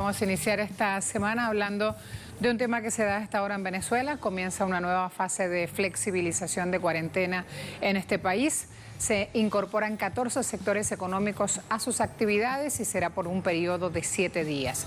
Vamos a iniciar esta semana hablando de un tema que se da a esta hora en Venezuela. Comienza una nueva fase de flexibilización de cuarentena en este país. Se incorporan 14 sectores económicos a sus actividades y será por un periodo de 7 días.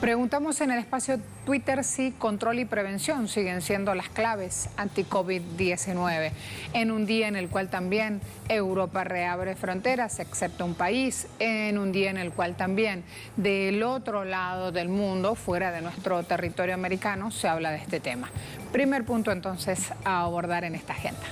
Preguntamos en el espacio Twitter si control y prevención siguen siendo las claves anti-COVID-19, en un día en el cual también Europa reabre fronteras, excepto un país, en un día en el cual también del otro lado del mundo, fuera de nuestro territorio americano, se habla de este tema. Primer punto entonces a abordar en esta agenda.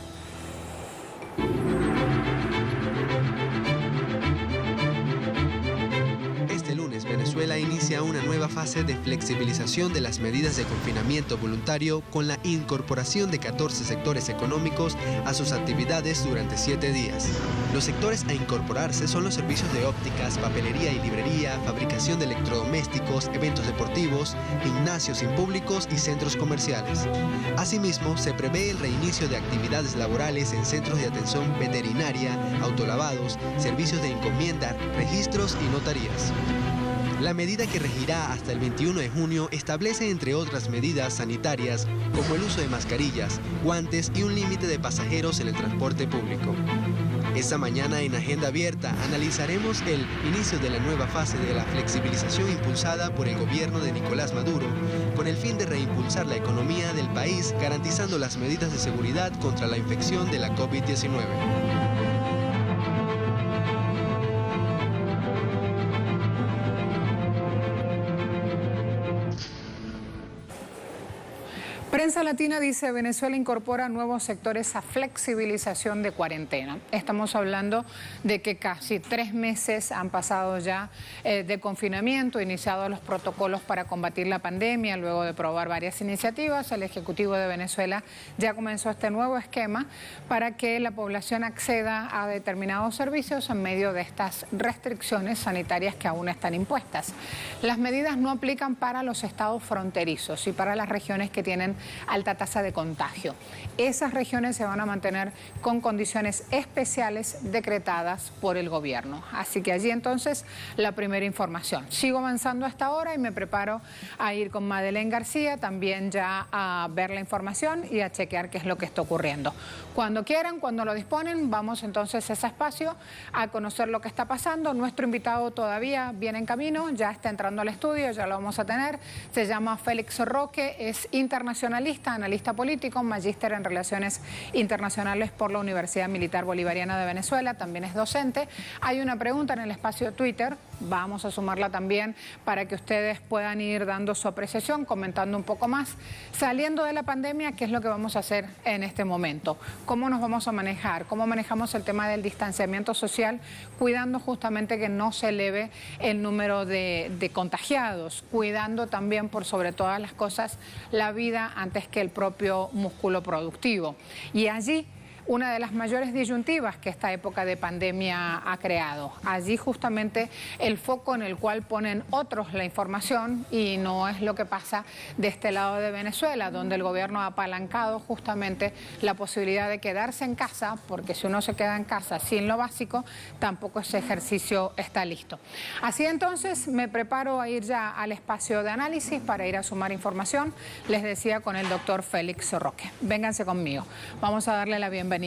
Venezuela inicia una nueva fase de flexibilización de las medidas de confinamiento voluntario con la incorporación de 14 sectores económicos a sus actividades durante 7 días. Los sectores a incorporarse son los servicios de ópticas, papelería y librería, fabricación de electrodomésticos, eventos deportivos, gimnasios impúblicos y centros comerciales. Asimismo, se prevé el reinicio de actividades laborales en centros de atención veterinaria, autolavados, servicios de encomienda, registros y notarías. La medida que regirá hasta el 21 de junio establece, entre otras medidas sanitarias, como el uso de mascarillas, guantes y un límite de pasajeros en el transporte público. Esta mañana en Agenda Abierta analizaremos el inicio de la nueva fase de la flexibilización impulsada por el gobierno de Nicolás Maduro, con el fin de reimpulsar la economía del país, garantizando las medidas de seguridad contra la infección de la COVID-19. Prensa Latina dice: Venezuela incorpora nuevos sectores a flexibilización de cuarentena. Estamos hablando de que casi 3 meses han pasado ya de confinamiento, iniciados los protocolos para combatir la pandemia. Luego de probar varias iniciativas, el Ejecutivo de Venezuela ya comenzó este nuevo esquema para que la población acceda a determinados servicios en medio de estas restricciones sanitarias que aún están impuestas. Las medidas no aplican para los estados fronterizos y para las regiones que tienen alta tasa de contagio. Esas regiones se van a mantener con condiciones especiales decretadas por el gobierno. Así que allí entonces la primera información. Sigo avanzando hasta ahora y me preparo a ir con Madeleine García también ya a ver la información y a chequear qué es lo que está ocurriendo. Cuando quieran, cuando lo disponen, vamos entonces a ese espacio a conocer lo que está pasando. Nuestro invitado todavía viene en camino, ya está entrando al estudio, ya lo vamos a tener. Se llama Félix Roque, es internacionalista, analista político, magíster en Relaciones Internacionales por la Universidad Militar Bolivariana de Venezuela, también es docente. Hay una pregunta en el espacio Twitter, vamos a sumarla también para que ustedes puedan ir dando su apreciación, comentando un poco más. Saliendo de la pandemia, ¿qué es lo que vamos a hacer en este momento? ¿Cómo nos vamos a manejar? ¿Cómo manejamos el tema del distanciamiento social, cuidando justamente que no se eleve el número de contagiados, cuidando también, por sobre todas las cosas, la vida antes que el propio músculo productivo? Y allí una de las mayores disyuntivas que esta época de pandemia ha creado. Allí justamente el foco en el cual ponen otros la información, y no es lo que pasa de este lado de Venezuela, donde el gobierno ha apalancado justamente la posibilidad de quedarse en casa, porque si uno se queda en casa sin lo básico, tampoco ese ejercicio está listo. Así entonces me preparo a ir ya al espacio de análisis para ir a sumar información, les decía, con el doctor Félix Roque. Vénganse conmigo, vamos a darle la bienvenida.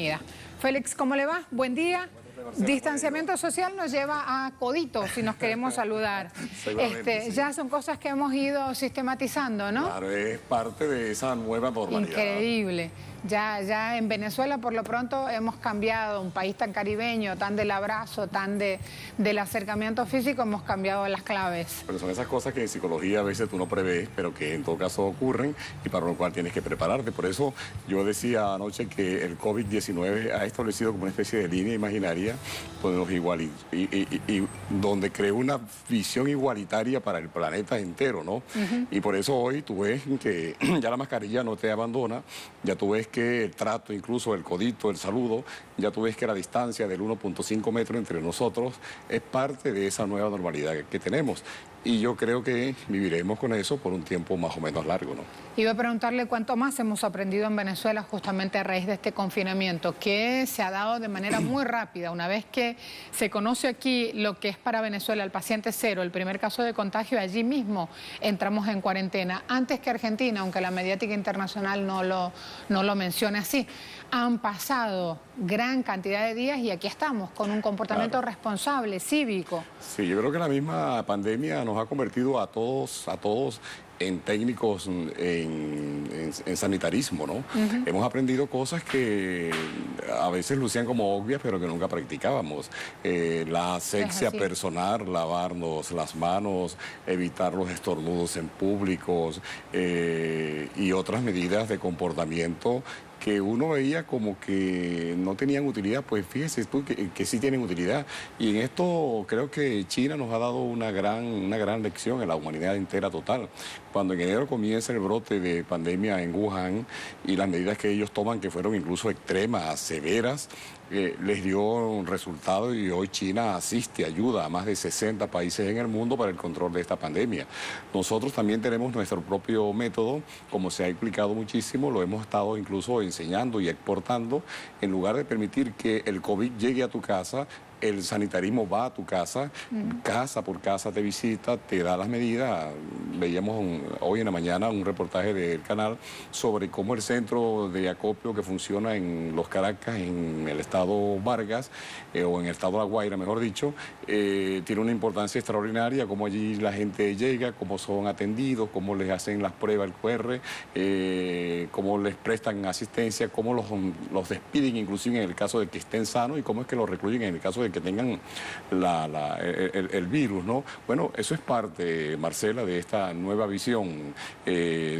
Félix, ¿cómo le va? Buen día. Distanciamiento social nos lleva a codito si nos queremos saludar. Ya son cosas que hemos ido sistematizando, ¿no? Claro, es parte de esa nueva normalidad. Increíble. Ya en Venezuela, por lo pronto, hemos cambiado. Un país tan caribeño, tan del abrazo, tan del acercamiento físico, hemos cambiado las claves. Pero son esas cosas que en psicología a veces tú no prevés, pero que en todo caso ocurren y para lo cual tienes que prepararte. Por eso yo decía anoche que el COVID-19 ha establecido como una especie de línea imaginaria y donde creó una visión igualitaria para el planeta entero, ¿no? Y por eso hoy tú ves que ya la mascarilla no te abandona, ya tú ves que el trato, incluso el codito, el saludo, ya tú ves que la distancia del 1.5 metros entre nosotros es parte de esa nueva normalidad que tenemos. y yo creo que viviremos con eso por un tiempo más o menos largo, ¿no? Iba a preguntarle cuánto más hemos aprendido en Venezuela justamente a raíz de este confinamiento, que se ha dado de manera muy rápida. Una vez que se conoce aquí lo que es para Venezuela el paciente cero, el primer caso de contagio, allí mismo entramos en cuarentena. Antes que Argentina, aunque la mediática internacional no lo mencione así, han pasado gran cantidad de días y aquí estamos con un comportamiento responsable, cívico. Sí, yo creo que la misma pandemia nos ha convertido a todos en técnicos en sanitarismo, ¿no? Hemos aprendido cosas que a veces lucían como obvias, pero que nunca practicábamos. La asepsia personal, lavarnos las manos, evitar los estornudos en públicos y otras medidas de comportamiento que uno veía como que no tenían utilidad, pues fíjese tú que sí tienen utilidad. Y en esto creo que China nos ha dado una gran lección en la humanidad entera total. Cuando en enero comienza el brote de pandemia en Wuhan y las medidas que ellos toman, que fueron incluso extremas, severas, les dio un resultado y hoy China ayuda a más de 60 países en el mundo para el control de esta pandemia. Nosotros también tenemos nuestro propio método, como se ha explicado muchísimo, lo hemos estado incluso enseñando y exportando, en lugar de permitir que el COVID llegue a tu casa, el sanitarismo va a tu casa, casa por casa te visita, te da las medidas. Veíamos hoy en la mañana un reportaje del canal sobre cómo el centro de acopio que funciona en Los Caracas, en el estado Vargas, o en el estado La Guaira, mejor dicho, tiene una importancia extraordinaria, cómo allí la gente llega, cómo son atendidos, cómo les hacen las pruebas el QR, cómo les prestan asistencia, cómo los despiden inclusive en el caso de que estén sanos y cómo es que los recluyen en el caso de que tengan el virus, ¿no? Bueno, eso es parte, Marcela, de esta nueva visión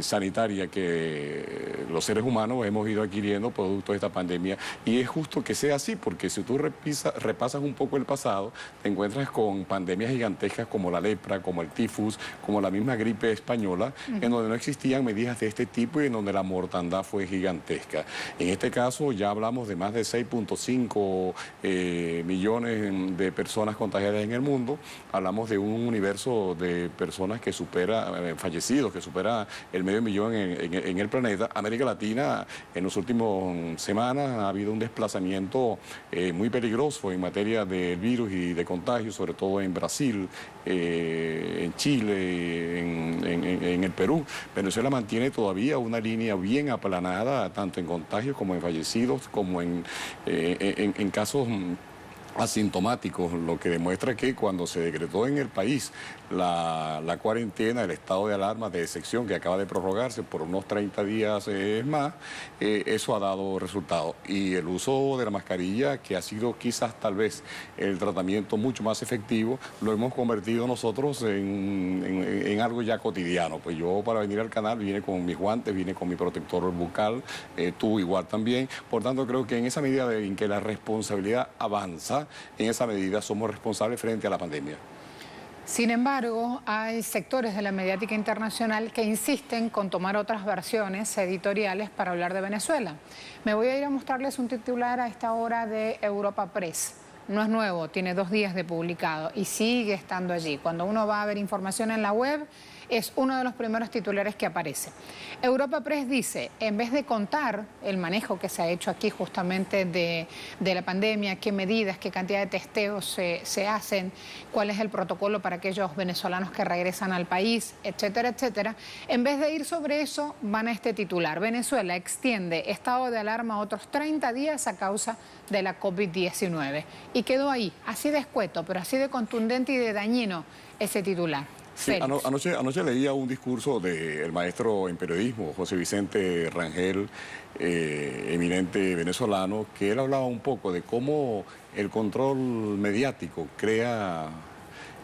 sanitaria que los seres humanos hemos ido adquiriendo producto de esta pandemia, y es justo que sea así, porque si tú repasas un poco el pasado, te encuentras con pandemias gigantescas como la lepra, como el tifus, como la misma gripe española, en donde no existían medidas de este tipo y en donde la mortandad fue gigantesca. En este caso ya hablamos de más de 6.5 millones de personas contagiadas en el mundo, hablamos de un universo de personas que supera, fallecidos, que supera el medio millón en el planeta. América Latina en las últimas semanas ha habido un desplazamiento muy peligroso en materia de virus y de contagio, sobre todo en Brasil, en Chile, en el Perú. Venezuela mantiene todavía una línea bien aplanada, tanto en contagios como en fallecidos, como en casos asintomáticos, lo que demuestra que cuando se decretó en el país la cuarentena, el estado de alarma de excepción que acaba de prorrogarse por unos 30 días más, eso ha dado resultado. Y el uso de la mascarilla, que ha sido quizás tal vez el tratamiento mucho más efectivo, lo hemos convertido nosotros en algo ya cotidiano. Pues yo para venir al canal vine con mis guantes, vine con mi protector bucal, tú igual también. Por tanto, creo que en esa medida en que la responsabilidad avanza, en esa medida somos responsables frente a la pandemia. Sin embargo, hay sectores de la mediática internacional que insisten con tomar otras versiones editoriales para hablar de Venezuela. Me voy a ir a mostrarles un titular a esta hora de Europa Press. No es nuevo, tiene 2 días de publicado y sigue estando allí. Cuando uno va a ver información en la web, es uno de los primeros titulares que aparece. Europa Press dice, en vez de contar el manejo que se ha hecho aquí justamente de la pandemia, qué medidas, qué cantidad de testeos se hacen, cuál es el protocolo para aquellos venezolanos que regresan al país, etcétera, etcétera, en vez de ir sobre eso, van a este titular. Venezuela extiende estado de alarma a otros 30 días a causa de la COVID-19. Y quedó ahí, así de escueto, pero así de contundente y de dañino ese titular. Sí, anoche leía un discurso del maestro en periodismo, José Vicente Rangel, eminente venezolano, que él hablaba un poco de cómo el control mediático crea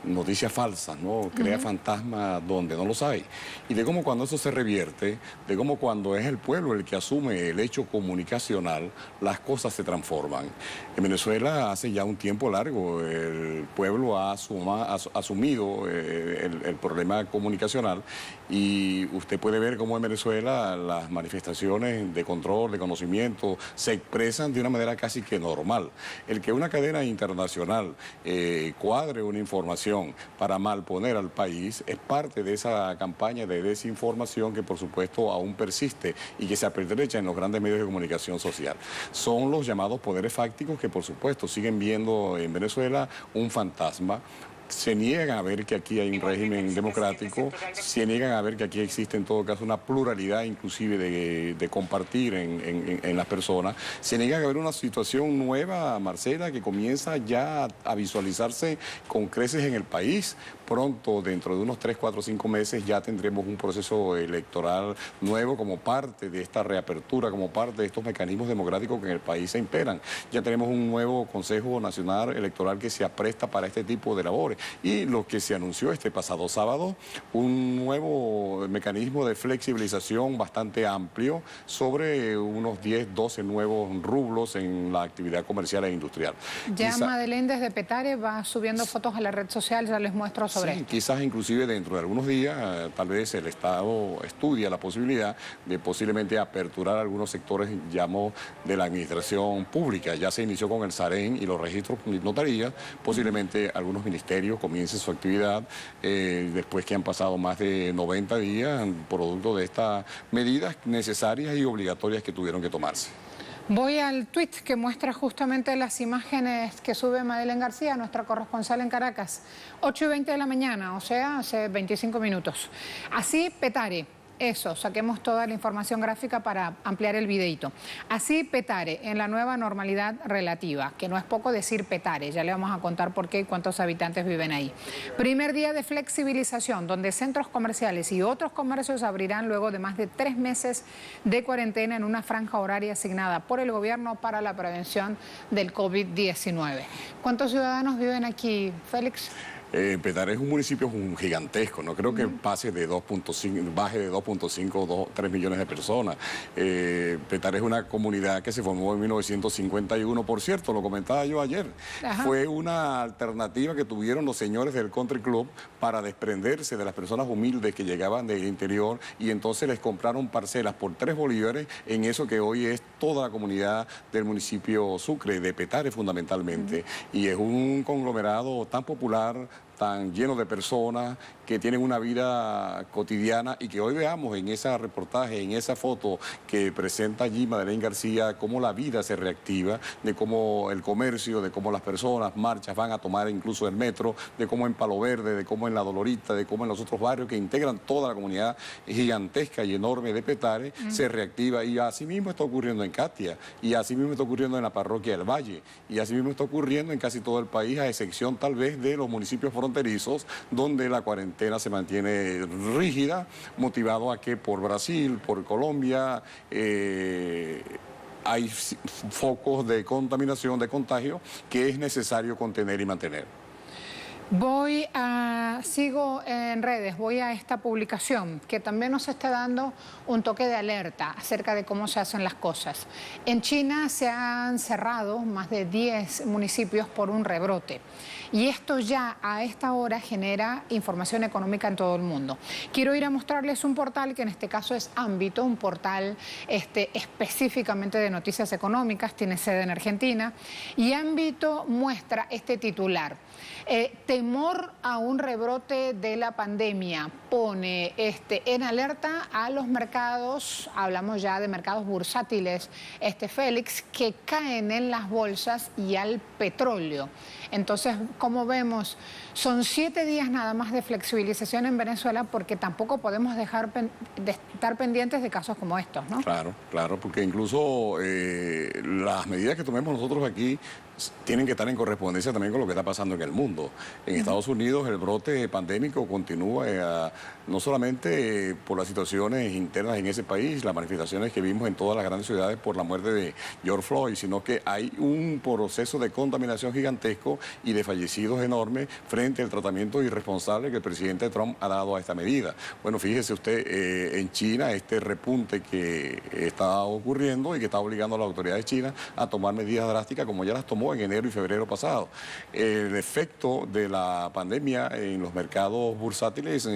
noticias falsas, ¿no? Crea fantasmas donde no los hay. Y de cómo cuando eso se revierte, de cómo cuando es el pueblo el que asume el hecho comunicacional, las cosas se transforman. En Venezuela hace ya un tiempo largo el pueblo ha asumido el problema comunicacional, y usted puede ver cómo en Venezuela las manifestaciones de control, de conocimiento, se expresan de una manera casi que normal. El que una cadena internacional cuadre una información información para malponer al país es parte de esa campaña de desinformación que por supuesto aún persiste y que se apertrecha en los grandes medios de comunicación social. Son los llamados poderes fácticos que por supuesto siguen viendo en Venezuela un fantasma. Se niegan a ver que aquí hay un régimen democrático, se niegan a ver que aquí existe en todo caso una pluralidad inclusive de compartir en las personas, se niegan a ver una situación nueva, Marcela, que comienza ya a visualizarse con creces en el país. Pronto, dentro de unos 3, 4, 5 meses, ya tendremos un proceso electoral nuevo como parte de esta reapertura, como parte de estos mecanismos democráticos que en el país se imperan. Ya tenemos un nuevo Consejo Nacional Electoral que se apresta para este tipo de labores. Y lo que se anunció este pasado sábado, un nuevo mecanismo de flexibilización bastante amplio sobre unos 10, 12 nuevos rublos en la actividad comercial e industrial. Ya Madeleine desde Petare va subiendo fotos a la red social, ya les muestro sobre esto. Quizás inclusive dentro de algunos días, tal vez el Estado estudia la posibilidad de posiblemente aperturar algunos sectores, llamo, de la administración pública. Ya se inició con el SAREN y los registros notarías, posiblemente algunos ministerios comiencen su actividad después que han pasado más de 90 días, producto de estas medidas necesarias y obligatorias que tuvieron que tomarse. Voy al tuit que muestra justamente las imágenes que sube Madeleine García, nuestra corresponsal en Caracas. 8:20 de la mañana, o sea, hace 25 minutos. Así Petare. Eso, saquemos toda la información gráfica para ampliar el videito. Así Petare, en la nueva normalidad relativa, que no es poco decir Petare, ya le vamos a contar por qué y cuántos habitantes viven ahí. Primer día de flexibilización, donde centros comerciales y otros comercios abrirán luego de más de 3 meses de cuarentena en una franja horaria asignada por el gobierno para la prevención del COVID-19. ¿Cuántos ciudadanos viven aquí, Félix? Petare es un municipio gigantesco, no creo que pase de 2.5, baje de 2.5, 3 millones de personas. Petare es una comunidad que se formó en 1951, por cierto, lo comentaba yo ayer. Ajá. Fue una alternativa que tuvieron los señores del Country Club para desprenderse de las personas humildes que llegaban del interior y entonces les compraron parcelas por 3 bolívares en eso que hoy es toda la comunidad del municipio Sucre, de Petare fundamentalmente. Y es un conglomerado tan popular, tan lleno de personas que tienen una vida cotidiana y que hoy veamos en ese reportaje, en esa foto que presenta allí Madeleine García, cómo la vida se reactiva, de cómo el comercio, de cómo las personas, marchas van a tomar incluso el metro, de cómo en Palo Verde, de cómo en La Dolorita, de cómo en los otros barrios que integran toda la comunidad gigantesca y enorme de Petare, se reactiva. Y así mismo está ocurriendo en Catia, y así mismo está ocurriendo en la parroquia del Valle, y así mismo está ocurriendo en casi todo el país, a excepción tal vez de los municipios fronterizos, donde la cuarentena se mantiene rígida, motivado a que por Brasil, por Colombia, hay focos de contaminación, de contagio, que es necesario contener y mantener. Sigo en redes, voy a esta publicación que también nos está dando un toque de alerta acerca de cómo se hacen las cosas. En China se han cerrado más de 10 municipios por un rebrote y esto ya a esta hora genera información económica en todo el mundo. Quiero ir a mostrarles un portal que en este caso es Ámbito, un portal específicamente de noticias económicas, tiene sede en Argentina, y Ámbito muestra este titular. Temor a un rebrote de la pandemia pone en alerta a los mercados, hablamos ya de mercados bursátiles, Félix, que caen en las bolsas y al petróleo. Entonces, como vemos, son 7 días nada más de flexibilización en Venezuela porque tampoco podemos dejar de estar pendientes de casos como estos, ¿no? Claro, claro, porque incluso las medidas que tomemos nosotros aquí tienen que estar en correspondencia también con lo que está pasando en el mundo. En Estados Unidos el brote pandémico continúa no solamente por las situaciones internas en ese país, las manifestaciones que vimos en todas las grandes ciudades por la muerte de George Floyd, sino que hay un proceso de contaminación gigantesco y de fallecidos enormes frente al tratamiento irresponsable que el presidente Trump ha dado a esta medida. Bueno, fíjese usted, en China este repunte que está ocurriendo y que está obligando a las autoridades chinas a tomar medidas drásticas como ya las tomó en enero y febrero pasado. El efecto de la pandemia en los mercados bursátiles,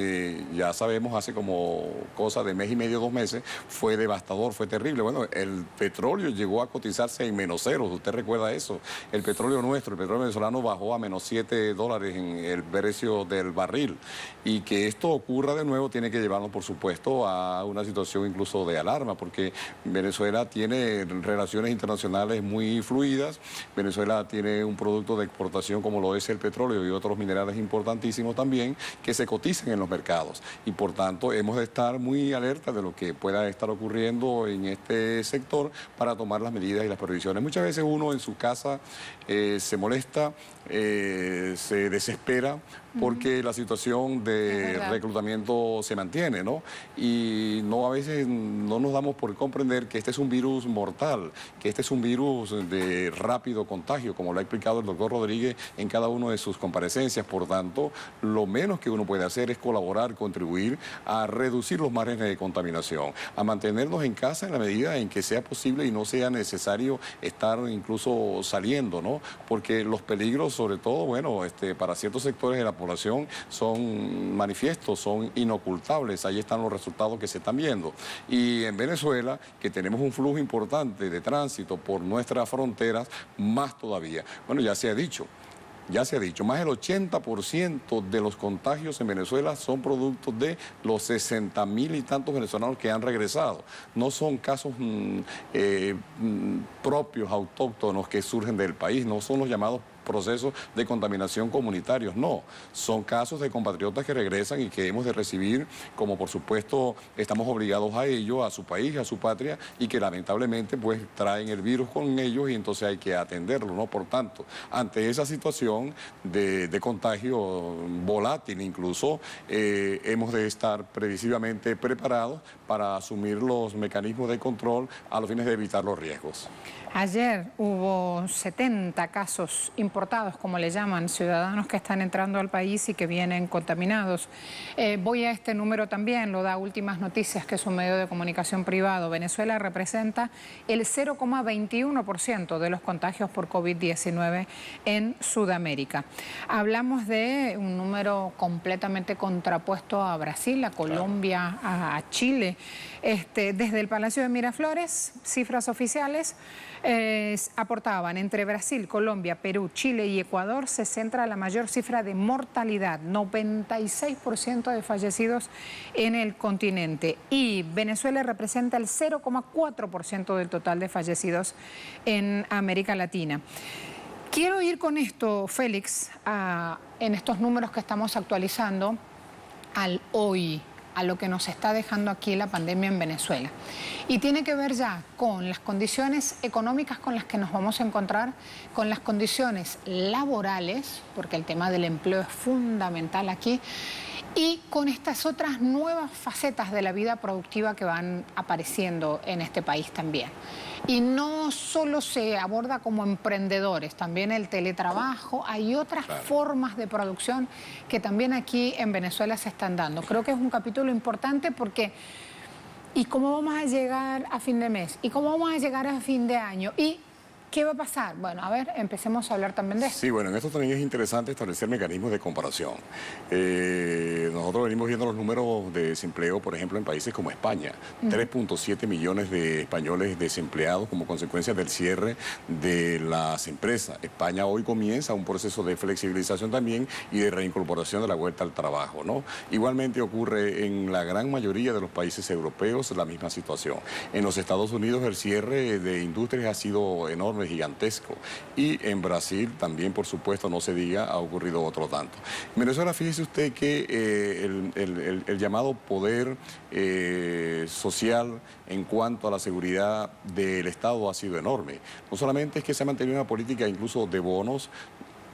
ya sabemos, hace como cosa de mes y medio, 2 meses, fue devastador, fue terrible. Bueno, el petróleo llegó a cotizarse en -0, usted recuerda eso. El petróleo nuestro, el petróleo venezolano bajó a -$7 en el precio del barril. Y que esto ocurra de nuevo tiene que llevarnos, por supuesto, a una situación incluso de alarma, porque Venezuela tiene relaciones internacionales muy fluidas. Venezuela tiene un producto de exportación como lo es el petróleo y otros minerales importantísimos también que se cotizan en los mercados. Y por tanto hemos de estar muy alerta de lo que pueda estar ocurriendo en este sector para tomar las medidas y las previsiones. Muchas veces uno en su casa se molesta, se desespera porque la situación de reclutamiento se mantiene, ¿no? Y a veces no nos damos por comprender que este es un virus mortal, que este es un virus de rápido contagio, como lo ha explicado el doctor Rodríguez en cada una de sus comparecencias. Por tanto, lo menos que uno puede hacer es colaborar, contribuir a reducir los márgenes de contaminación, a mantenernos en casa en la medida en que sea posible y no sea necesario estar incluso saliendo, ¿no? Porque los peligros, sobre todo, bueno, para ciertos sectores de la población son manifiestos, son inocultables. Ahí están los resultados que se están viendo. Y en Venezuela, que tenemos un flujo importante de tránsito por nuestras fronteras, más todavía. Bueno, ya se ha dicho, más del 80% de los contagios en Venezuela son productos de los 60.000 y tantos venezolanos que han regresado. No son casos propios, autóctonos que surgen del país, no son los llamados procesos de contaminación comunitarios, no, son casos de compatriotas que regresan y que hemos de recibir, como por supuesto estamos obligados a ello, a su país, a su patria, y que lamentablemente pues traen el virus con ellos y entonces hay que atenderlo, ¿no? Por tanto, ante esa situación de contagio volátil incluso, hemos de estar previsiblemente preparados para asumir los mecanismos de control a los fines de evitar los riesgos. Ayer hubo 70 casos importados, como le llaman, ciudadanos que están entrando al país y que vienen contaminados. Voy a este número también, lo da Últimas Noticias, que es un medio de comunicación privado. Venezuela representa el 0,21% de los contagios por COVID-19 en Sudamérica. Hablamos de un número completamente contrapuesto a Brasil, a Colombia, a Chile. Desde el Palacio de Miraflores, cifras oficiales, aportaban entre Brasil, Colombia, Perú, Chile y Ecuador se centra la mayor cifra de mortalidad, 96% de fallecidos en el continente, y Venezuela representa el 0,4% del total de fallecidos en América Latina. Quiero ir con esto, Félix, en estos números que estamos actualizando al hoy, a lo que nos está dejando aquí la pandemia en Venezuela. Y tiene que ver ya con las condiciones económicas con las que nos vamos a encontrar, con las condiciones laborales, porque el tema del empleo es fundamental aquí, y con estas otras nuevas facetas de la vida productiva que van apareciendo en este país también. Y no solo se aborda como emprendedores, también el teletrabajo, hay otras formas de producción que también aquí en Venezuela se están dando. Creo que es un capítulo importante porque ¿y cómo vamos a llegar a fin de mes? ¿Y cómo vamos a llegar a fin de año? ¿Y qué va a pasar? Bueno, a ver, empecemos a hablar también de esto. Sí, bueno, en esto también es interesante establecer mecanismos de comparación. Nosotros venimos viendo los números de desempleo, por ejemplo, en países como España. 3.7 millones de españoles desempleados como consecuencia del cierre de las empresas. España hoy comienza un proceso de flexibilización también y de reincorporación de la vuelta al trabajo, ¿no? Igualmente ocurre en la gran mayoría de los países europeos la misma situación. En los Estados Unidos el cierre de industrias ha sido enorme, gigantesco, y en Brasil también, por supuesto, no se diga, ha ocurrido otro tanto. En Venezuela, fíjese usted que el llamado poder social en cuanto a la seguridad del Estado ha sido enorme. No solamente es que se ha mantenido una política incluso de bonos,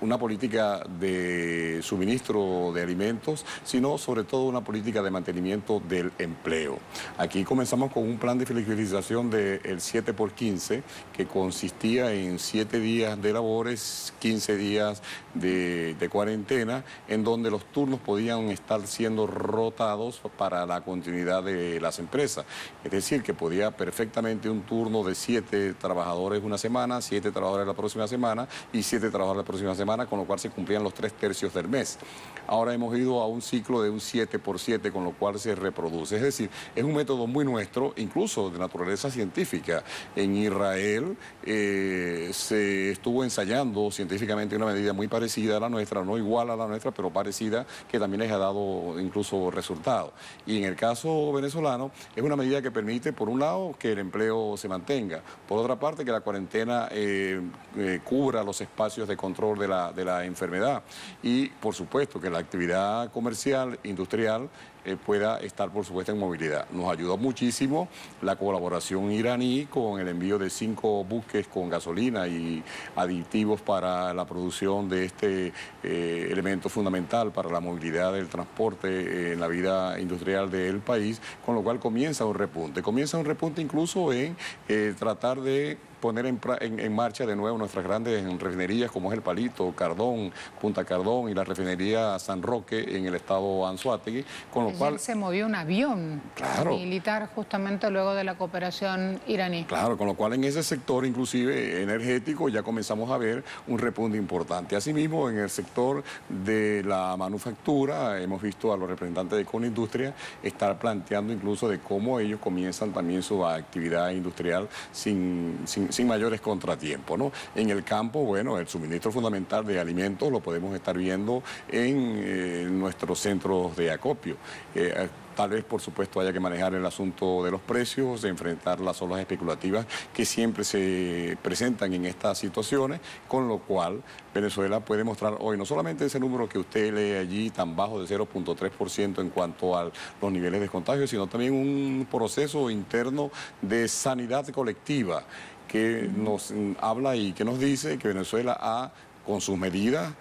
una política de suministro de alimentos, sino sobre todo una política de mantenimiento del empleo. Aquí comenzamos con un plan de flexibilización del 7x15, que consistía en 7 días de labores, 15 días de cuarentena, en donde los turnos podían estar siendo rotados para la continuidad de las empresas. Es decir, que podía perfectamente un turno de 7 trabajadores una semana, 7 trabajadores la próxima semana y 7 trabajadores la próxima semana, semana, con lo cual se cumplían los 3/3 del mes. Ahora hemos ido a un ciclo de un 7x7, con lo cual se reproduce. Es decir, es un método muy nuestro, incluso de naturaleza científica. En Israel se estuvo ensayando científicamente una medida muy parecida a la nuestra, no igual a la nuestra, pero parecida, que también les ha dado incluso resultados. Y en el caso venezolano, es una medida que permite, por un lado, que el empleo se mantenga, por otra parte, que la cuarentena cubra los espacios de control de la enfermedad y, por supuesto, que la actividad comercial, industrial, pueda estar, por supuesto, en movilidad. Nos ayudó muchísimo la colaboración iraní con el envío de 5 buques con gasolina y aditivos para la producción de este elemento fundamental para la movilidad del transporte en la vida industrial del país, con lo cual comienza un repunte. Comienza un repunte incluso en tratar de poner en marcha de nuevo nuestras grandes refinerías, como es el Palito, Cardón, Punta Cardón y la refinería San Roque en el estado Anzoátegui, con lo cual se movió un avión militar justamente luego de la cooperación iraní. Claro, con lo cual en ese sector, inclusive energético, ya comenzamos a ver un repunte importante. Asimismo, en el sector de la manufactura, hemos visto a los representantes de Conindustria estar planteando incluso de cómo ellos comienzan también su actividad industrial sin mayores contratiempos, ¿no? En el campo, bueno, el suministro fundamental de alimentos lo podemos estar viendo en nuestros centros de acopio. Tal vez, por supuesto, haya que manejar el asunto de los precios, de enfrentar las olas especulativas que siempre se presentan en estas situaciones, con lo cual Venezuela puede mostrar hoy no solamente ese número que usted lee allí tan bajo de 0.3% en cuanto a los niveles de contagio, sino también un proceso interno de sanidad colectiva que nos habla y que nos dice que Venezuela ha, con sus medidas,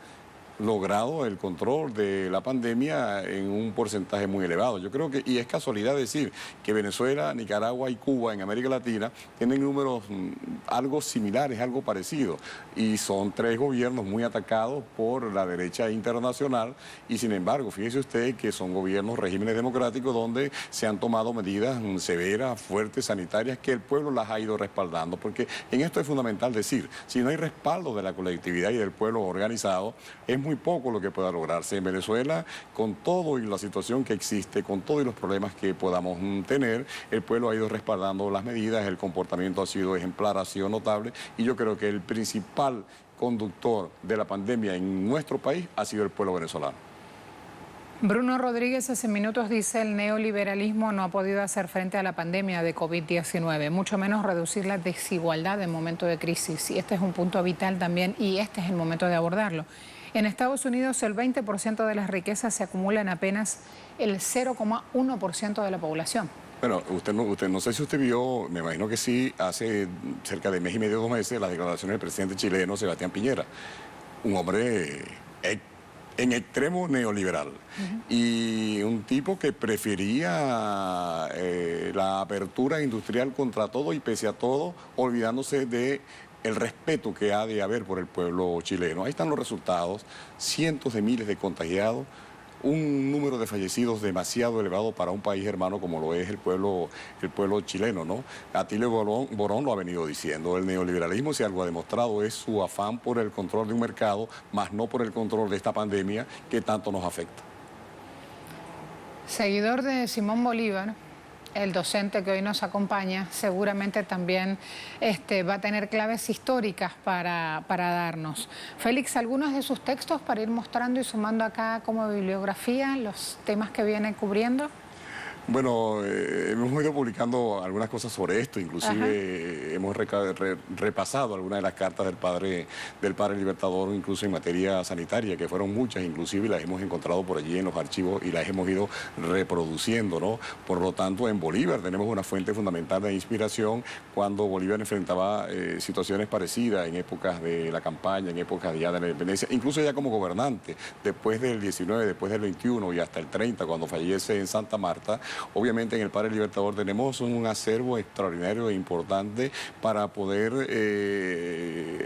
logrado el control de la pandemia en un porcentaje muy elevado. Yo creo que, y es casualidad decir, que Venezuela, Nicaragua y Cuba en América Latina tienen números algo similares, algo parecidos, y son 3 gobiernos muy atacados por la derecha internacional, y sin embargo, fíjese usted que son gobiernos, regímenes democráticos donde se han tomado medidas severas, fuertes, sanitarias, que el pueblo las ha ido respaldando, porque en esto es fundamental decir, si no hay respaldo de la colectividad y del pueblo organizado, es muy poco lo que pueda lograrse en Venezuela, con todo y la situación que existe, con todos los problemas que podamos tener. El pueblo ha ido respaldando las medidas, el comportamiento ha sido ejemplar, ha sido notable, y yo creo que el principal conductor de la pandemia en nuestro país ha sido el pueblo venezolano. Bruno Rodríguez hace minutos dice: el neoliberalismo no ha podido hacer frente a la pandemia de COVID-19, mucho menos reducir la desigualdad en momento de crisis. Y este es un punto vital también, y este es el momento de abordarlo. En Estados Unidos el 20% de las riquezas se acumula en apenas el 0,1% de la población. Bueno, usted no sé si usted vio, me imagino que sí, hace cerca de mes y medio, 2 meses, las declaraciones del presidente chileno Sebastián Piñera, un hombre en extremo neoliberal, y un tipo que prefería la apertura industrial contra todo y pese a todo, olvidándose de el respeto que ha de haber por el pueblo chileno. Ahí están los resultados, cientos de miles de contagiados, un número de fallecidos demasiado elevado para un país hermano como lo es el pueblo chileno, ¿no? Atilio Borón lo ha venido diciendo, el neoliberalismo, si algo ha demostrado, es su afán por el control de un mercado, más no por el control de esta pandemia que tanto nos afecta. Seguidor de Simón Bolívar, el docente que hoy nos acompaña seguramente también va a tener claves históricas para darnos. Félix, algunos de sus textos para ir mostrando y sumando acá como bibliografía los temas que viene cubriendo. Bueno, hemos ido publicando algunas cosas sobre esto, inclusive hemos repasado algunas de las cartas del padre Libertador, incluso en materia sanitaria, que fueron muchas, inclusive, y las hemos encontrado por allí en los archivos y las hemos ido reproduciendo, ¿no? Por lo tanto, en Bolívar tenemos una fuente fundamental de inspiración cuando Bolívar enfrentaba situaciones parecidas en épocas de la campaña, en épocas ya de la independencia, incluso ya como gobernante, después del 19, después del 21 y hasta el 30, cuando fallece en Santa Marta. Obviamente en el Padre Libertador tenemos un acervo extraordinario e importante para poder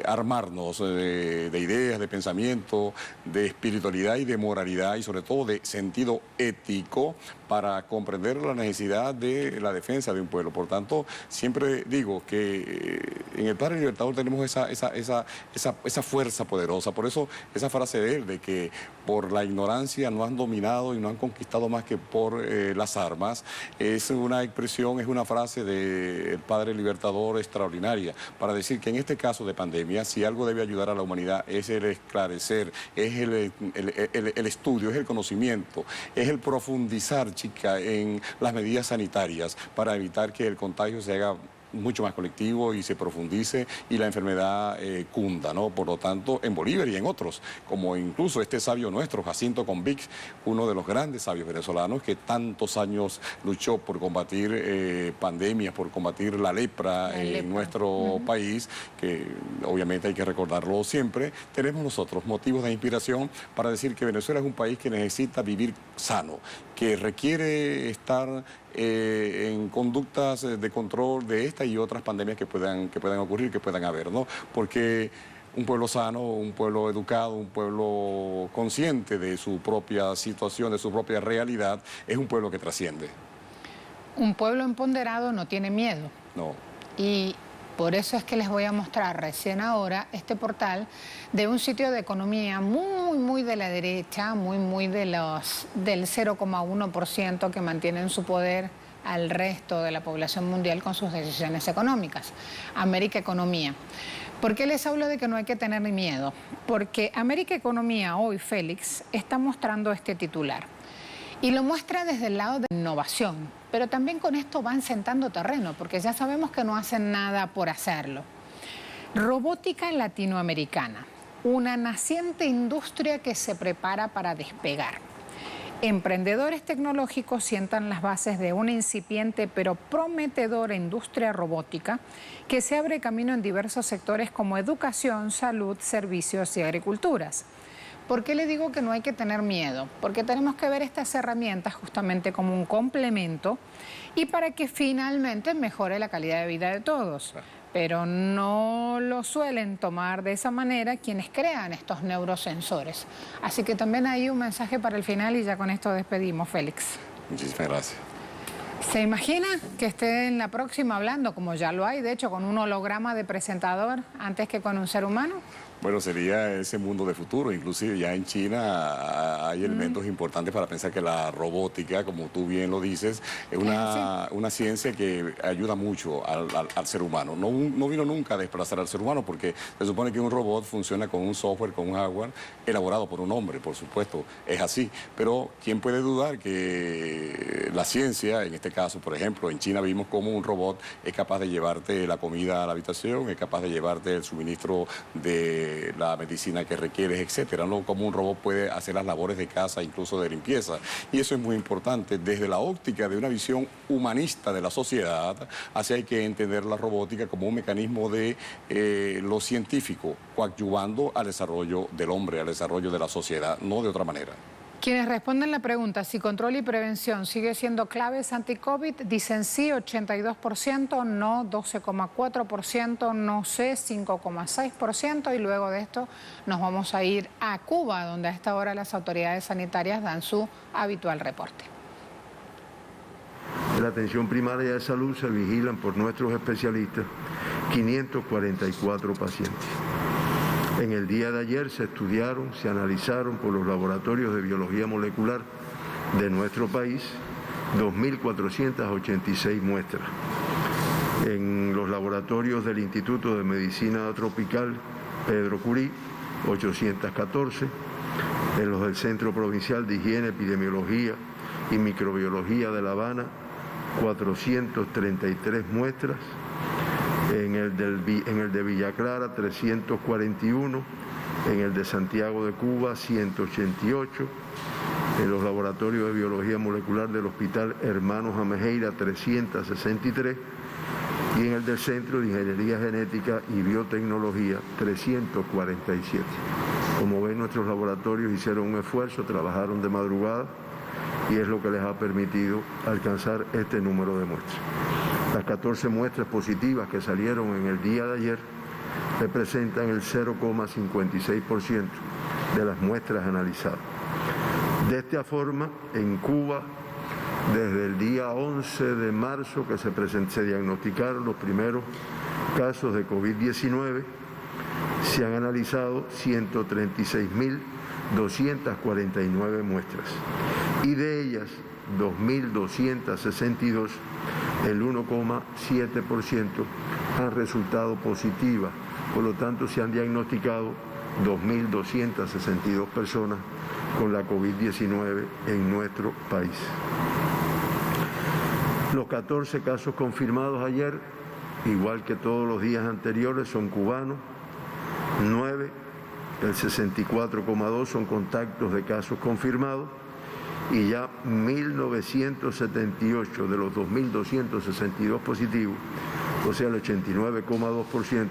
armarnos de ideas, de pensamiento, de espiritualidad y de moralidad y sobre todo de sentido ético para comprender la necesidad de la defensa de un pueblo. Por tanto, siempre digo que en el Padre Libertador tenemos esa fuerza poderosa. Por eso esa frase de él, de que por la ignorancia no han dominado y no han conquistado más que por las armas, es una expresión, es una frase del Padre Libertador extraordinaria, para decir que en este caso de pandemia, si algo debe ayudar a la humanidad es el esclarecer, es el estudio, es el conocimiento, es el profundizar, chica, en las medidas sanitarias para evitar que el contagio se haga mucho más colectivo y se profundice y la enfermedad cunda, ¿no? Por lo tanto, en Bolívar y en otros, como incluso este sabio nuestro, Jacinto Convix, uno de los grandes sabios venezolanos que tantos años luchó por combatir pandemias, por combatir la lepra en nuestro país, que obviamente hay que recordarlo siempre. Tenemos nosotros motivos de inspiración para decir que Venezuela es un país que necesita vivir sano, que requiere estar en conductas de control de esta y otras pandemias que puedan ocurrir, que puedan haber, ¿no? Porque un pueblo sano, un pueblo educado, un pueblo consciente de su propia situación, de su propia realidad, es un pueblo que trasciende. Un pueblo empoderado no tiene miedo. No. Y por eso es que les voy a mostrar recién ahora este portal de un sitio de economía muy de la derecha, muy del 0,1% que mantienen su poder al resto de la población mundial con sus decisiones económicas. América Economía. ¿Por qué les hablo de que no hay que tener ni miedo? Porque América Economía hoy, Félix, está mostrando este titular. Y lo muestra desde el lado de innovación, pero también con esto van sentando terreno, porque ya sabemos que no hacen nada por hacerlo. Robótica latinoamericana, una naciente industria que se prepara para despegar. Emprendedores tecnológicos sientan las bases de una incipiente pero prometedora industria robótica que se abre camino en diversos sectores como educación, salud, servicios y agriculturas. ¿Por qué le digo que no hay que tener miedo? Porque tenemos que ver estas herramientas justamente como un complemento y para que finalmente mejore la calidad de vida de todos. Pero no lo suelen tomar de esa manera quienes crean estos neurosensores. Así que también hay un mensaje para el final y ya con esto despedimos, Félix. Muchísimas gracias. ¿Se imagina que esté en la próxima hablando, como ya lo hay, de hecho, con un holograma de presentador antes que con un ser humano? Bueno, sería ese mundo de futuro. Inclusive ya en China hay elementos importantes para pensar que la robótica, como tú bien lo dices, es una ciencia que ayuda mucho al ser humano. No vino nunca a desplazar al ser humano porque se supone que un robot funciona con un software, con un hardware elaborado por un hombre, por supuesto, es así. Pero ¿quién puede dudar que la ciencia, en este caso, por ejemplo, en China vimos cómo un robot es capaz de llevarte la comida a la habitación, es capaz de llevarte el suministro de la medicina que requieres, etcétera, ¿no? Como un robot puede hacer las labores de casa, incluso de limpieza. Y eso es muy importante desde la óptica de una visión humanista de la sociedad. Así hay que entender la robótica como un mecanismo de lo científico, coadyuvando al desarrollo del hombre, al desarrollo de la sociedad, no de otra manera. Quienes responden la pregunta si control y prevención sigue siendo claves anti-COVID, dicen sí 82%, no 12,4%, no sé 5,6% y luego de esto nos vamos a ir a Cuba, donde a esta hora las autoridades sanitarias dan su habitual reporte. En la atención primaria de salud se vigilan por nuestros especialistas 544 pacientes. En el día de ayer se estudiaron, se analizaron por los laboratorios de biología molecular de nuestro país 2.486 muestras. En los laboratorios del Instituto de Medicina Tropical Pedro Curí, 814. En los del Centro Provincial de Higiene, Epidemiología y Microbiología de La Habana, 433 muestras. En el de Villa Clara, 341, en el de Santiago de Cuba, 188, en los laboratorios de biología molecular del Hospital Hermanos Amejeira, 363, y en el del Centro de Ingeniería Genética y Biotecnología, 347. Como ven, nuestros laboratorios hicieron un esfuerzo, trabajaron de madrugada, y es lo que les ha permitido alcanzar este número de muestras. Las 14 muestras positivas que salieron en el día de ayer representan el 0,56% de las muestras analizadas. De esta forma, en Cuba Desde el día 11 de marzo que se diagnosticaron los primeros casos de COVID-19, se han analizado 136.249 muestras y de ellas 2.262, el 1,7%, han resultado positivas. Por lo tanto, se han diagnosticado 2.262 personas con la COVID-19 en nuestro país. Los 14 casos confirmados ayer, igual que todos los días anteriores, son cubanos. 9, el 64,2 son contactos de casos confirmados y ya 1.978 de los 2.262 positivos, o sea el 89,2%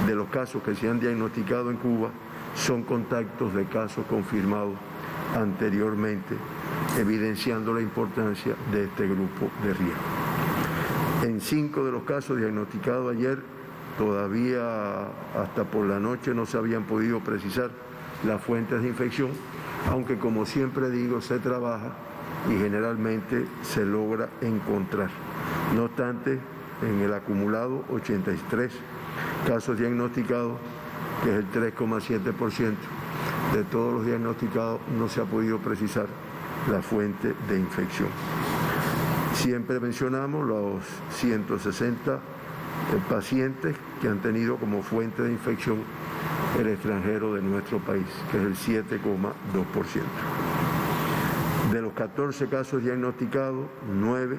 de los casos que se han diagnosticado en Cuba son contactos de casos confirmados anteriormente, evidenciando la importancia de este grupo de riesgo. En 5 de los casos diagnosticados ayer, todavía hasta por la noche no se habían podido precisar las fuentes de infección, aunque como siempre digo, se trabaja y generalmente se logra encontrar. No obstante, en el acumulado 83 casos diagnosticados, que es el 3,7% de todos los diagnosticados, no se ha podido precisar la fuente de infección. Siempre mencionamos los 160 pacientes que han tenido como fuente de infección el extranjero de nuestro país, que es el 7,2%. De los 14 casos diagnosticados, 9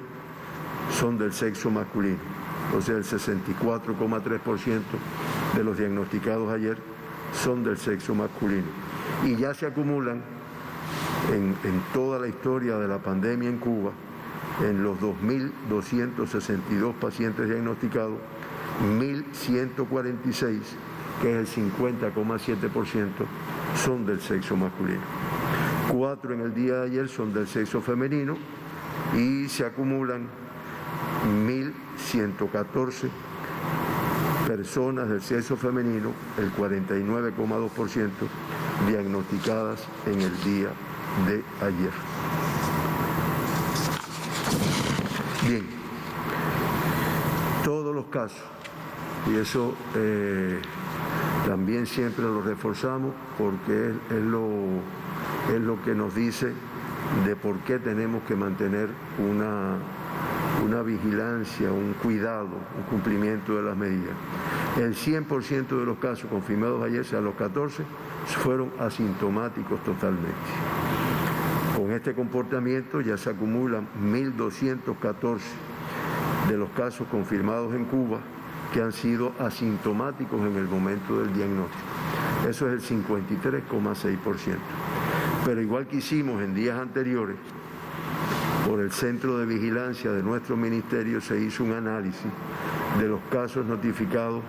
son del sexo masculino, o sea, el 64,3% de los diagnosticados ayer son del sexo masculino. Y ya se acumulan en toda la historia de la pandemia en Cuba, en los 2.262 pacientes diagnosticados, 1.146, que es el 50,7%, son del sexo masculino. 4 en el día de ayer son del sexo femenino y se acumulan 1.114 personas del sexo femenino, el 49,2%, diagnosticadas en el día de ayer. Bien, todos los casos, y eso también siempre lo reforzamos porque es lo que nos dice de por qué tenemos que mantener una vigilancia, un cuidado, un cumplimiento de las medidas. El 100% de los casos confirmados ayer, o sea, los 14, fueron asintomáticos totalmente. Con este comportamiento ya se acumulan 1.214 de los casos confirmados en Cuba que han sido asintomáticos en el momento del diagnóstico. Eso es el 53,6%. Pero igual que hicimos en días anteriores, por el Centro de Vigilancia de nuestro ministerio se hizo un análisis de los casos notificados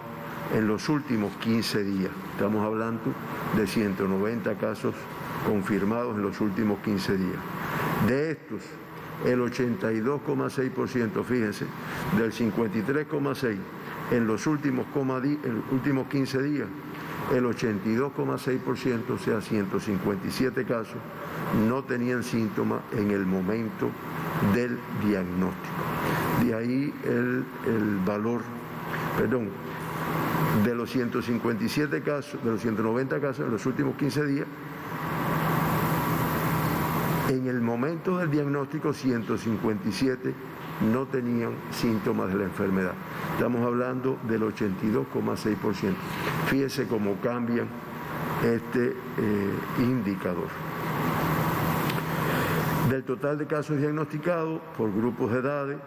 en los últimos 15 días. Estamos hablando de 190 casos confirmados en los últimos 15 días. De estos, el 82,6%, fíjense, del 53,6% en los últimos 15 días, el 82,6%, o sea, 157 casos, no tenían síntomas en el momento del diagnóstico. De ahí el valor, de los 157 casos, de los 190 casos en los últimos 15 días, en el momento del diagnóstico 157 no tenían síntomas de la enfermedad. Estamos hablando del 82,6%. Fíjese cómo cambian este indicador. Del total de casos diagnosticados por grupos de edades,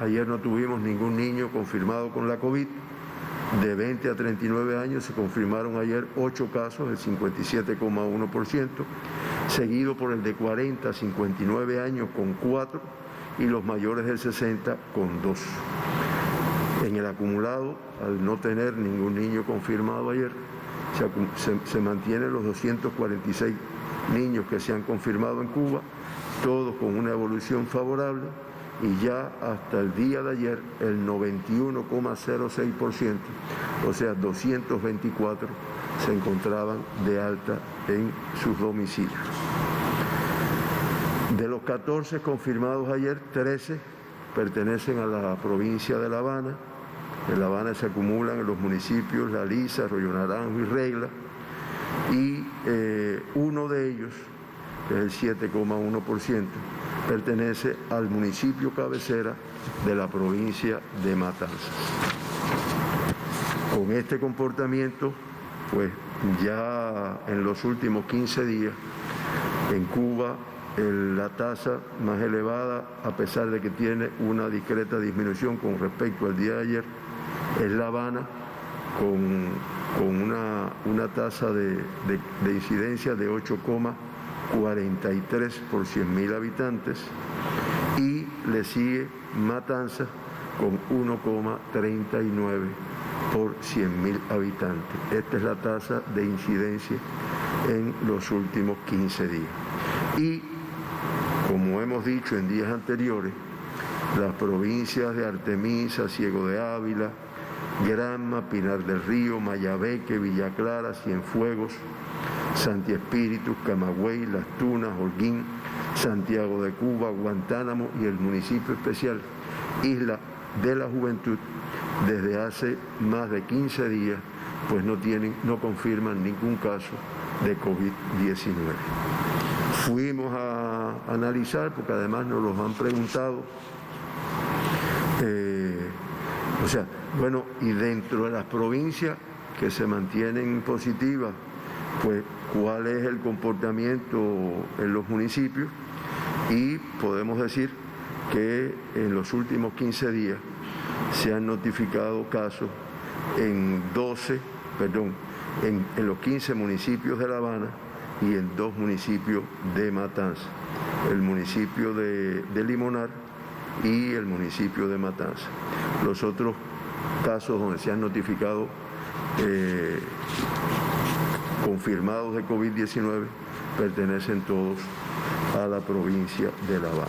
ayer no tuvimos ningún niño confirmado con la COVID. De 20 a 39 años se confirmaron ayer 8 casos, el 57,1%, seguido por el de 40 a 59 años con 4 y los mayores del 60 con 2. En el acumulado, al no tener ningún niño confirmado ayer, se mantienen los 246 niños que se han confirmado en Cuba, todos con una evolución favorable, y ya hasta el día de ayer el 91,06%, o sea 224, se encontraban de alta en sus domicilios. De los 14 confirmados ayer, 13 pertenecen a la provincia de La Habana. En La Habana se acumulan en los municipios La Lisa, Arroyo Naranjo y Regla, y uno de ellos, que es el 7,1%, pertenece al municipio cabecera de la provincia de Matanzas. Con este comportamiento, pues ya en los últimos 15 días, en Cuba, la tasa más elevada, a pesar de que tiene una discreta disminución con respecto al día de ayer, es La Habana, con una tasa de incidencia de 8,43 por 100.000 habitantes, y le sigue Matanzas con 1,39 por 100.000 habitantes. Esta es la tasa de incidencia en los últimos 15 días. Y, como hemos dicho en días anteriores, las provincias de Artemisa, Ciego de Ávila, Granma, Pinar del Río, Mayabeque, Villa Clara, Cienfuegos, Santi Espíritu, Camagüey, Las Tunas, Holguín, Santiago de Cuba, Guantánamo y el municipio especial Isla de la Juventud, desde hace más de 15 días, pues no confirman ningún caso de COVID-19. Fuimos a analizar, porque además nos los han preguntado, y dentro de las provincias que se mantienen positivas, pues cuál es el comportamiento en los municipios, y podemos decir que en los últimos 15 días se han notificado casos en los 15 municipios de La Habana y en 2 municipios de Matanzas, el municipio de Limonar y el municipio de Matanzas. Los otros casos donde se han notificado confirmados de COVID-19 pertenecen todos a la provincia de La Habana.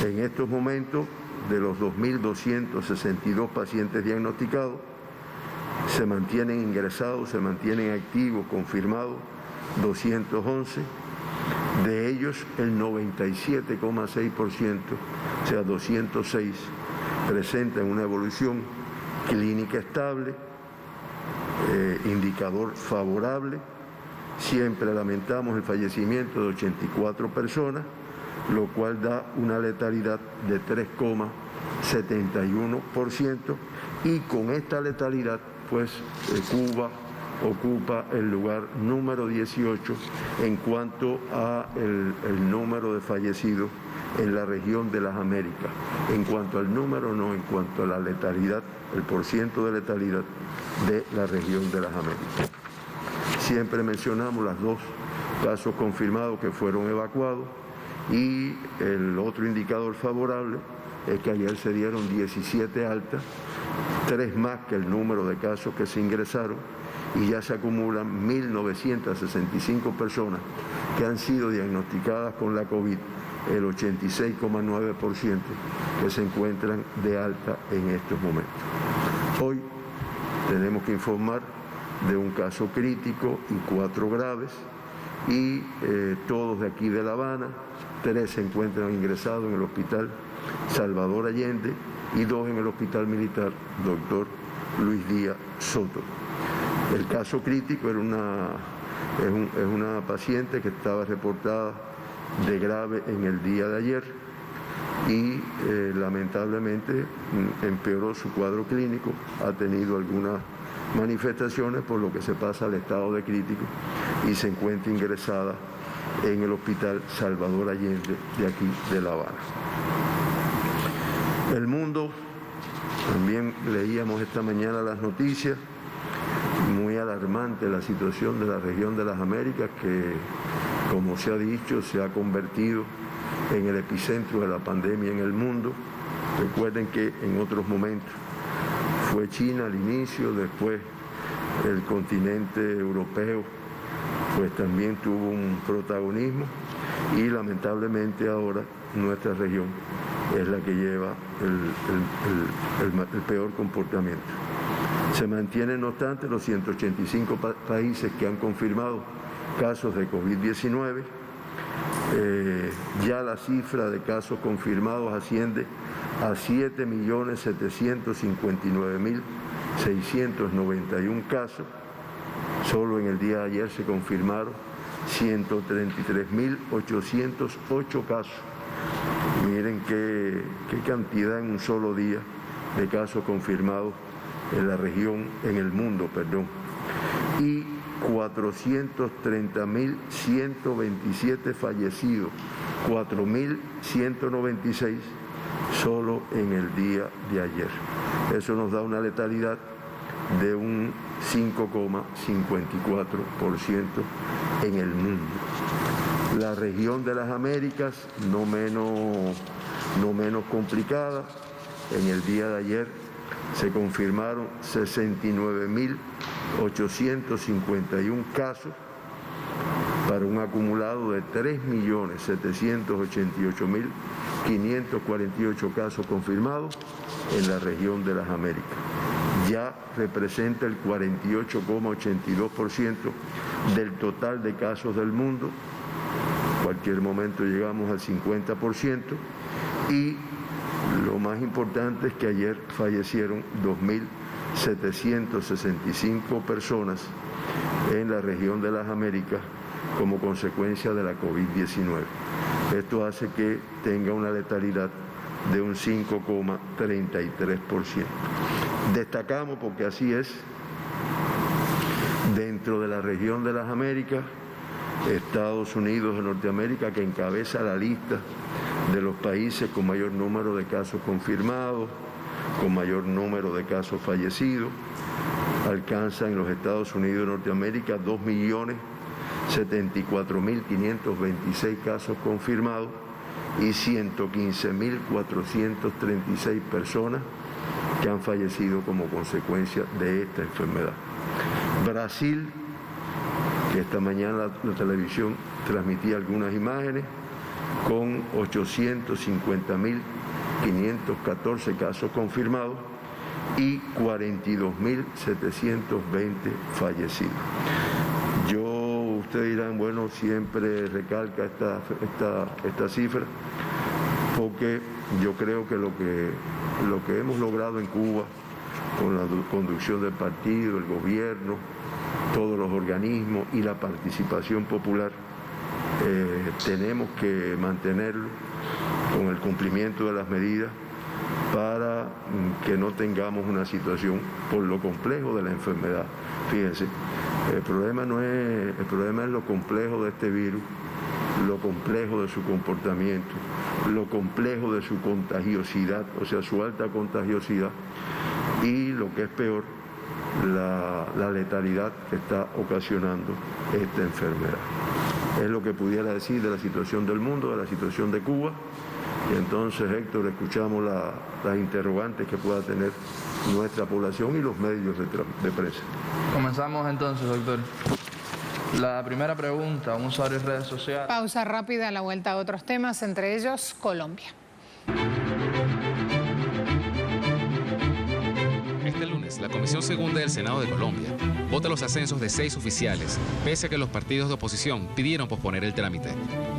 En estos momentos, de los 2.262 pacientes diagnosticados, se mantienen ingresados, se mantienen activos, confirmados, 211. De ellos, el 97,6%, o sea, 206, presentan una evolución clínica estable, indicador favorable. Siempre lamentamos el fallecimiento de 84 personas, lo cual da una letalidad de 3,71%, y con esta letalidad, pues Cuba ocupa el lugar número 18 en cuanto a el número de fallecidos en la región de las Américas. En cuanto al número, no, en cuanto a la letalidad, el porciento de letalidad de la región de las Américas. Siempre mencionamos los 2 casos confirmados que fueron evacuados, y el otro indicador favorable es que ayer se dieron 17 altas, 3 más que el número de casos que se ingresaron, y ya se acumulan 1.965 personas que han sido diagnosticadas con la COVID, el 86,9% que se encuentran de alta en estos momentos. Hoy tenemos que informar de un caso crítico y 4 graves, y todos de aquí de La Habana. 3 se encuentran ingresados en el Hospital Salvador Allende y 2 en el Hospital Militar Dr. Luis Díaz Soto. El caso crítico es una paciente que estaba reportada de grave en el día de ayer y lamentablemente empeoró su cuadro clínico, ha tenido algunas manifestaciones, por lo que se pasa al estado de crítico y se encuentra ingresada en el Hospital Salvador Allende de aquí de La Habana. El mundo, también leíamos esta mañana las noticias, muy alarmante la situación de la región de las Américas, que, como se ha dicho, se ha convertido en el epicentro de la pandemia en el mundo. Recuerden que en otros momentos fue China al inicio, después el continente europeo pues también tuvo un protagonismo, y lamentablemente ahora nuestra región es la que lleva el peor comportamiento. Se mantienen, no obstante, los 185 países que han confirmado casos de COVID-19. Ya la cifra de casos confirmados asciende a 7.759.691 casos. Solo en el día de ayer se confirmaron 133.808 casos. Miren qué cantidad en un solo día de casos confirmados en la región, en el mundo, perdón. Y 430.127 fallecidos, 4.196 solo en el día de ayer. Eso nos da una letalidad de un 5,54% en el mundo. La región de las Américas, no menos complicada, en el día de ayer se confirmaron 69.851 casos para un acumulado de 3.788.548 casos confirmados en la región de las Américas. Ya representa el 48,82% del total de casos del mundo. En cualquier momento llegamos al 50% y lo más importante es que ayer fallecieron 2.765 personas en la región de las Américas como consecuencia de la COVID-19. Esto hace que tenga una letalidad de un 5,33%. Destacamos, porque así es, dentro de la región de las Américas, Estados Unidos de Norteamérica, que encabeza la lista de los países con mayor número de casos confirmados, con mayor número de casos fallecidos, alcanza en los Estados Unidos de Norteamérica 2.074.526 casos confirmados y 115.436 personas que han fallecido como consecuencia de esta enfermedad. Brasil, que esta mañana la televisión transmitía algunas imágenes, con 850.514 casos confirmados y 42.720 fallecidos. Ustedes dirán, bueno, siempre recalca esta cifra, porque yo creo que lo que hemos logrado en Cuba, con la conducción del partido, el gobierno, todos los organismos y la participación popular, tenemos que mantenerlo con el cumplimiento de las medidas para que no tengamos una situación por lo complejo de la enfermedad. Fíjense, el problema es lo complejo de este virus, lo complejo de su comportamiento, lo complejo de su contagiosidad, o sea, su alta contagiosidad, y lo que es peor, la letalidad que está ocasionando esta enfermedad. Es lo que pudiera decir de la situación del mundo, de la situación de Cuba. Y entonces, Héctor, escuchamos las interrogantes que pueda tener nuestra población y los medios de prensa. Comenzamos entonces, doctor. La primera pregunta, un usuario de redes sociales. Pausa rápida, la vuelta a otros temas, entre ellos Colombia. Este lunes, la Comisión Segunda del Senado de Colombia vota los ascensos de 6 oficiales, pese a que los partidos de oposición pidieron posponer el trámite.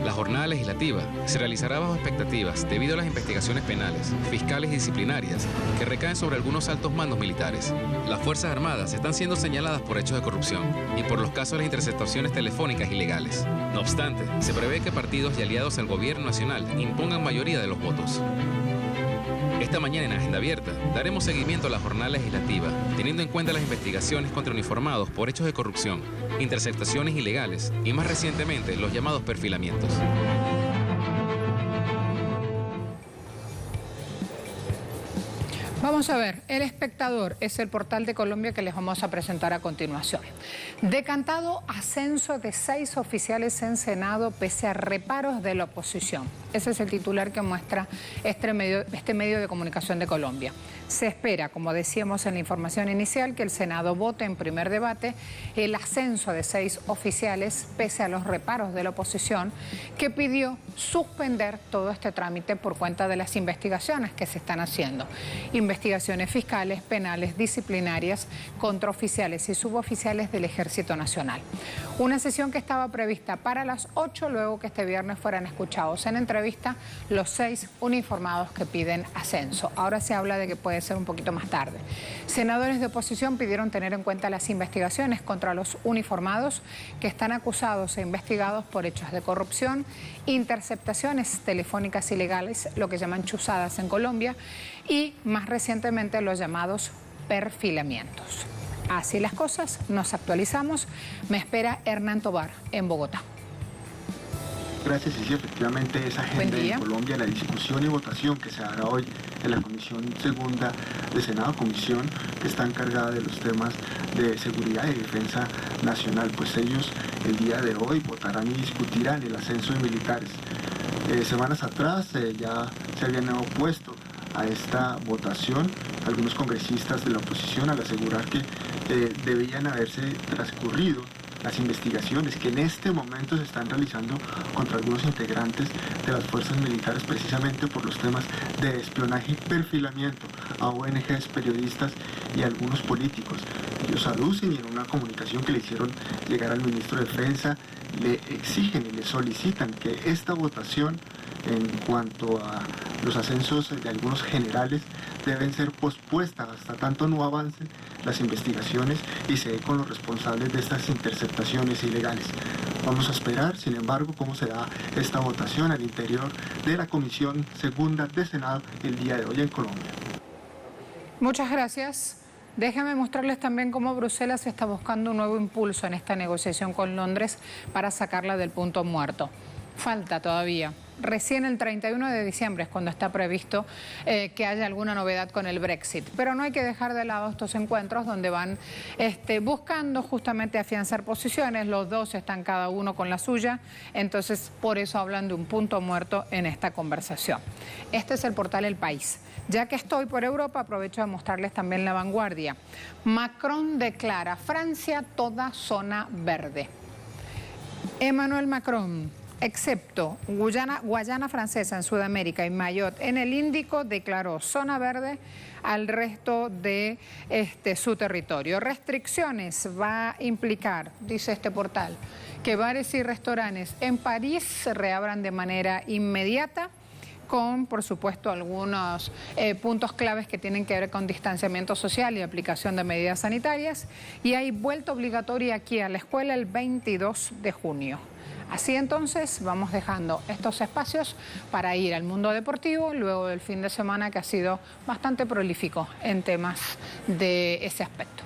La jornada legislativa se realizará bajo expectativas debido a las investigaciones penales, fiscales y disciplinarias que recaen sobre algunos altos mandos militares. Las Fuerzas Armadas están siendo señaladas por hechos de corrupción y por los casos de las interceptaciones telefónicas ilegales. No obstante, se prevé que partidos y aliados al gobierno nacional impongan mayoría de los votos. Esta mañana en Agenda Abierta daremos seguimiento a la jornada legislativa, teniendo en cuenta las investigaciones contra uniformados por hechos de corrupción, interceptaciones ilegales y más recientemente los llamados perfilamientos. Vamos a ver, El Espectador es el portal de Colombia que les vamos a presentar a continuación. Decantado ascenso de 6 oficiales en Senado pese a reparos de la oposición. Ese es el titular que muestra este medio de comunicación de Colombia. Se espera, como decíamos en la información inicial, que el Senado vote en primer debate el ascenso de 6 oficiales pese a los reparos de la oposición, que pidió suspender todo este trámite por cuenta de las investigaciones que se están haciendo. investigaciones fiscales, penales, disciplinarias contra oficiales y suboficiales del Ejército Nacional. Una sesión que estaba prevista para las 8, luego que este viernes fueran escuchados en entrevista los 6 uniformados que piden ascenso. Ahora se habla de que puede ser un poquito más tarde. Senadores de oposición pidieron tener en cuenta las investigaciones contra los uniformados que están acusados e investigados por hechos de corrupción, interceptaciones telefónicas ilegales, lo que llaman chuzadas en Colombia, y más recientemente los llamados perfilamientos. Así las cosas, nos actualizamos. Me espera Hernán Tobar en Bogotá. Gracias, y sí, efectivamente esa agenda en Colombia, la discusión y votación que se hará hoy en la Comisión Segunda de Senado, comisión que está encargada de los temas de seguridad y defensa nacional, pues ellos el día de hoy votarán y discutirán el ascenso de militares. Semanas atrás ya se habían opuesto a esta votación algunos congresistas de la oposición al asegurar que debían haberse transcurrido las investigaciones que en este momento se están realizando contra algunos integrantes de las fuerzas militares precisamente por los temas de espionaje y perfilamiento a ONGs, periodistas y algunos políticos. Ellos aducen y en una comunicación que le hicieron llegar al ministro de Defensa le exigen y le solicitan que esta votación en cuanto a los ascensos de algunos generales deben ser pospuestas hasta tanto no avancen las investigaciones y se dé con los responsables de estas interceptaciones ilegales. Vamos a esperar, sin embargo, cómo será esta votación al interior de la Comisión Segunda de Senado el día de hoy en Colombia. Muchas gracias. Déjenme mostrarles también cómo Bruselas está buscando un nuevo impulso en esta negociación con Londres para sacarla del punto muerto. Falta todavía. Recién el 31 de diciembre es cuando está previsto que haya alguna novedad con el Brexit. Pero no hay que dejar de lado estos encuentros donde van buscando justamente afianzar posiciones. Los dos están cada uno con la suya. Entonces, por eso hablan de un punto muerto en esta conversación. Este es el portal El País. Ya que estoy por Europa, aprovecho de mostrarles también La Vanguardia. Macron declara Francia toda zona verde. Emmanuel Macron, excepto Guayana Francesa en Sudamérica y Mayotte en el Índico, declaró zona verde al resto de su territorio. Restricciones va a implicar, dice este portal, que bares y restaurantes en París se reabran de manera inmediata, con, por supuesto, algunos puntos claves que tienen que ver con distanciamiento social y aplicación de medidas sanitarias. Y hay vuelta obligatoria aquí a la escuela el 22 de junio. Así entonces vamos dejando estos espacios para ir al mundo deportivo luego del fin de semana que ha sido bastante prolífico en temas de ese aspecto.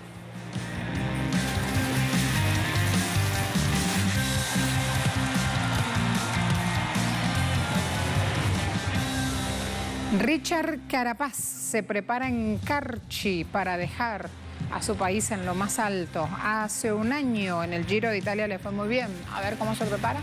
Richard Carapaz se prepara en Carchi para dejar a su país en lo más alto. Hace un año en el Giro de Italia le fue muy bien. A ver cómo se prepara.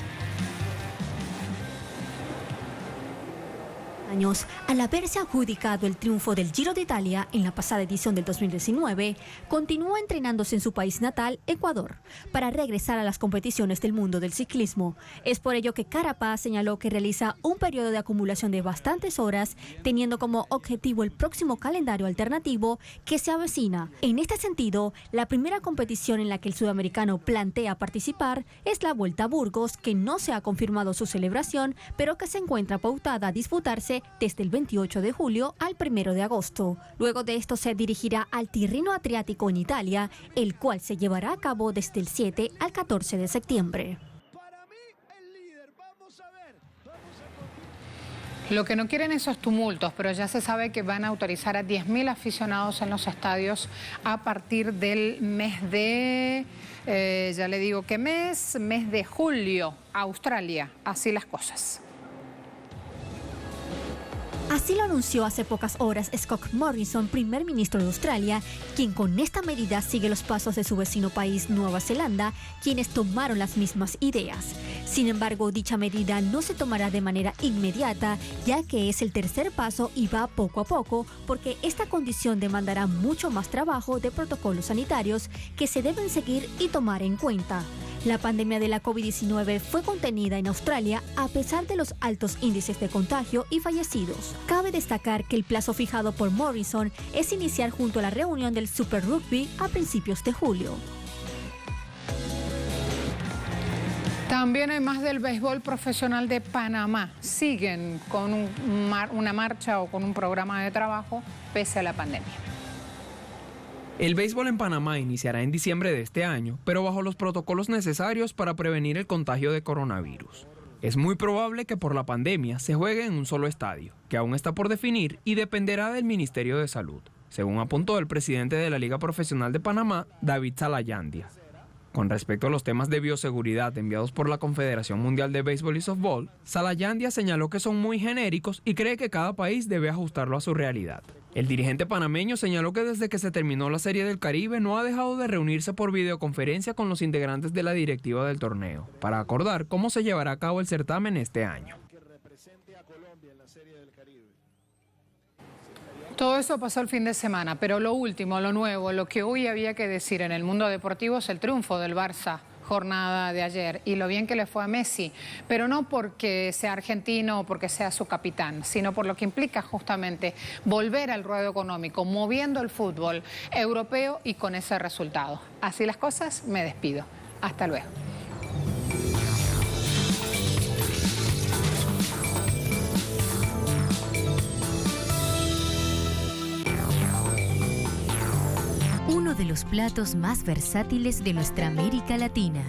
Al haberse adjudicado el triunfo del Giro de Italia en la pasada edición del 2019, continúa entrenándose en su país natal, Ecuador, para regresar a las competiciones del mundo del ciclismo. Es por ello que Carapaz señaló que realiza un periodo de acumulación de bastantes horas, teniendo como objetivo el próximo calendario alternativo que se avecina. En este sentido, la primera competición en la que el sudamericano plantea participar es la Vuelta a Burgos, que no se ha confirmado su celebración, pero que se encuentra pautada a disputarse desde el 28 de julio al 1 de agosto. Luego de esto se dirigirá al Tirreno Adriático en Italia, el cual se llevará a cabo desde el 7 al 14 de septiembre. Lo que no quieren esos tumultos, pero ya se sabe que van a autorizar a 10.000 aficionados en los estadios a partir del mes de, ya le digo qué mes de julio, Australia, así las cosas. Así lo anunció hace pocas horas Scott Morrison, primer ministro de Australia, quien con esta medida sigue los pasos de su vecino país Nueva Zelanda, quienes tomaron las mismas ideas. Sin embargo, dicha medida no se tomará de manera inmediata, ya que es el tercer paso y va poco a poco, porque esta condición demandará mucho más trabajo de protocolos sanitarios que se deben seguir y tomar en cuenta. La pandemia de la COVID-19 fue contenida en Australia a pesar de los altos índices de contagio y fallecidos. Cabe destacar que el plazo fijado por Morrison es iniciar junto a la reunión del Super Rugby a principios de julio. También hay más del béisbol profesional de Panamá. Siguen con una marcha o con un programa de trabajo pese a la pandemia. El béisbol en Panamá iniciará en diciembre de este año, pero bajo los protocolos necesarios para prevenir el contagio de coronavirus. Es muy probable que por la pandemia se juegue en un solo estadio, que aún está por definir y dependerá del Ministerio de Salud, según apuntó el presidente de la Liga Profesional de Panamá, David Salayandia. Con respecto a los temas de bioseguridad enviados por la Confederación Mundial de Béisbol y Softball, Salayandia señaló que son muy genéricos y cree que cada país debe ajustarlo a su realidad. El dirigente panameño señaló que desde que se terminó la Serie del Caribe no ha dejado de reunirse por videoconferencia con los integrantes de la directiva del torneo, para acordar cómo se llevará a cabo el certamen este año. Todo eso pasó el fin de semana, pero lo último, lo nuevo, lo que hoy había que decir en el mundo deportivo es el triunfo del Barça, jornada de ayer, y lo bien que le fue a Messi, pero no porque sea argentino o porque sea su capitán, sino por lo que implica justamente volver al ruedo económico, moviendo el fútbol europeo y con ese resultado. Así las cosas, me despido. Hasta luego. Uno de los platos más versátiles de nuestra América Latina.